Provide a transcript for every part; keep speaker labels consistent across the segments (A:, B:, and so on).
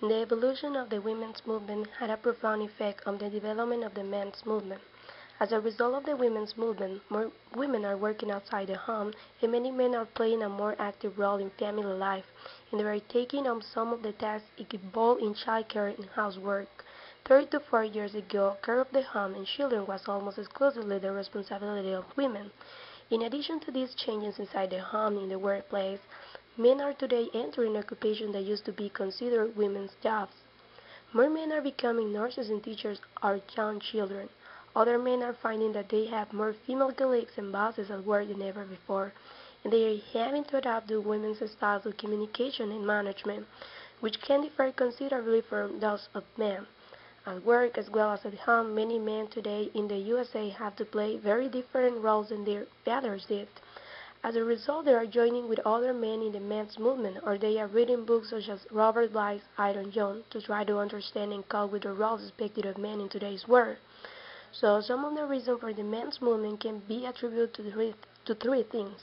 A: The evolution of the women's movement had a profound effect on the development of the men's movement. As a result of the women's movement, more women are working outside the home, and many men are playing a more active role in family life, and they are taking on some of the tasks involved in childcare and housework. 3 to 4 years ago, care of the home and children was almost exclusively the responsibility of women. In addition to these changes inside the home and in the workplace, men are today entering occupations that used to be considered women's jobs. More men are becoming nurses and teachers or young children. Other men are finding that they have more female colleagues and bosses at work than ever before, and they are having to adapt to women's styles of communication and management, which can differ considerably from those of men. At work as well as at home, many men today in the USA have to play very different roles than their fathers did. As a result, they are joining with other men in the men's movement, or they are reading books such as Robert Bly's Iron John to try to understand and cope with the roles expected of men in today's world. So, some of the reasons for the men's movement can be attributed to three things.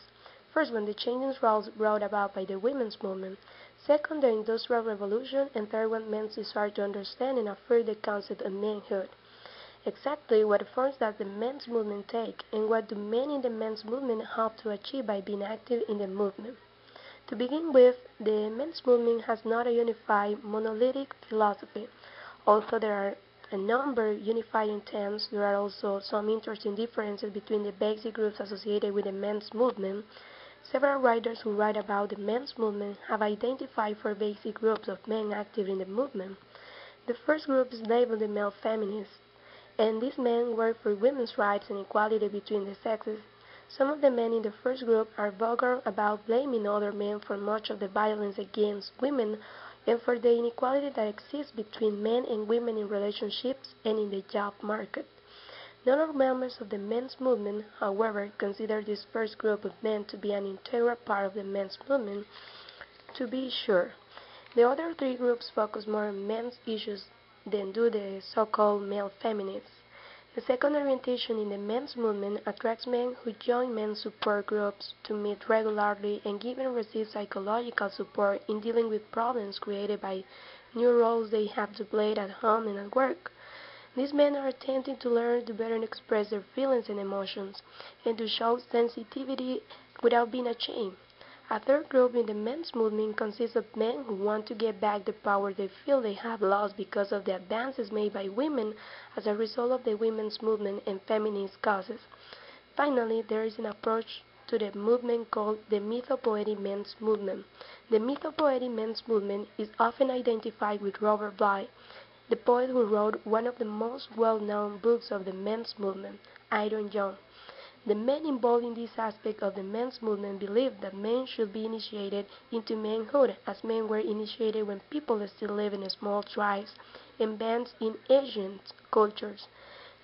A: First one, the changing roles brought about by the women's movement. Second, the Industrial Revolution. And third one, men's desire to understand and affirm the concept of manhood. Exactly what forms does the men's movement take, and what do men in the men's movement hope to achieve by being active in the movement? To begin with, the men's movement has not a unified, monolithic philosophy. Although there are a number of unifying themes, there are also some interesting differences between the basic groups associated with the men's movement. Several writers who write about the men's movement have identified four basic groups of men active in the movement. The first group is labeled the male feminists, and these men work for women's rights and equality between the sexes. Some of the men in the first group are vocal about blaming other men for much of the violence against women and for the inequality that exists between men and women in relationships and in the job market. None of the members of the men's movement, however, consider this first group of men to be an integral part of the men's movement. To be sure, the other three groups focus more on men's issues than do the so-called male feminists. The second orientation in the men's movement attracts men who join men's support groups to meet regularly and give and receive psychological support in dealing with problems created by new roles they have to play at home and at work. These men are attempting to learn to better express their feelings and emotions, and to show sensitivity without being ashamed. A third group in the men's movement consists of men who want to get back the power they feel they have lost because of the advances made by women as a result of the women's movement and feminist causes. Finally, there is an approach to the movement called the mythopoetic men's movement. The mythopoetic men's movement is often identified with Robert Bly, the poet who wrote one of the most well-known books of the men's movement, Iron John. The men involved in this aspect of the men's movement believed that men should be initiated into manhood as men were initiated when people still lived in small tribes and bands in ancient cultures.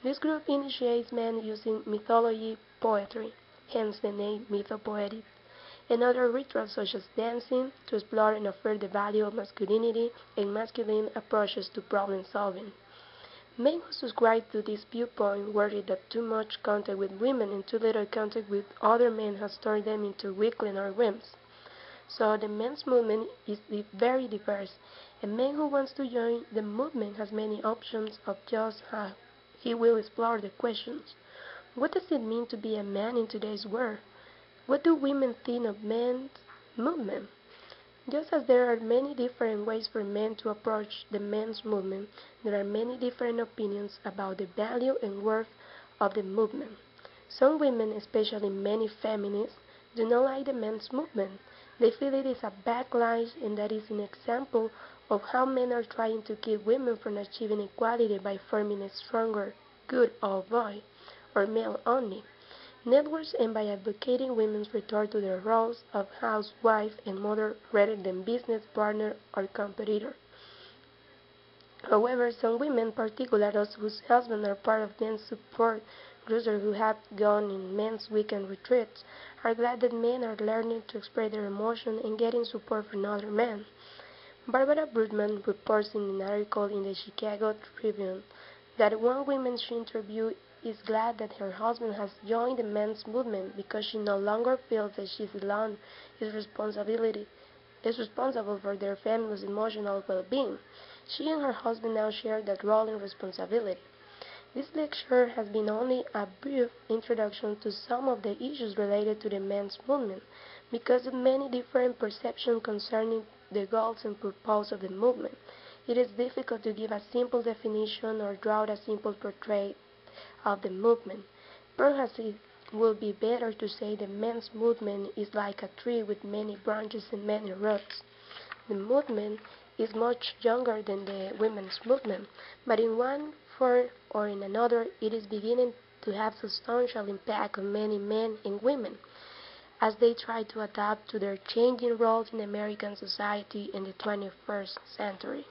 A: This group initiates men using mythology poetry, hence the name mythopoetic, and other rituals such as dancing to explore and affirm the value of masculinity and masculine approaches to problem solving. Men who subscribe to this viewpoint worry that too much contact with women and too little contact with other men has turned them into weakling or wimps. So the men's movement is very diverse. A man who wants to join the movement has many options of just how he will explore the questions. What does it mean to be a man in today's world? What do women think of men's movement? Just as there are many different ways for men to approach the men's movement, there are many different opinions about the value and worth of the movement. Some women, especially many feminists, do not like the men's movement. They feel it is a backlash and that is an example of how men are trying to keep women from achieving equality by forming a stronger good old boy, or male only networks, and by advocating women's return to their roles of housewife and mother rather than business partner or competitor. However, some women, particularly those whose husbands are part of men's support groups or who have gone in men's weekend retreats, are glad that men are learning to express their emotions and getting support from other men. Barbara Brudman reports in an article in the Chicago Tribune that one woman she interviewed is glad that her husband has joined the men's movement because she no longer feels that she is alone in responsibility is responsible for their family's emotional well-being. She and her husband now share that role and responsibility. This lecture has been only a brief introduction to some of the issues related to the men's movement, because of many different perceptions concerning the goals and purpose of the movement. It is difficult to give a simple definition or draw a simple portrait of the movement. Perhaps it would be better to say the men's movement is like a tree with many branches and many roots. The movement is much younger than the women's movement, but in one form or in another it is beginning to have substantial impact on many men and women as they try to adapt to their changing roles in American society in the 21st century.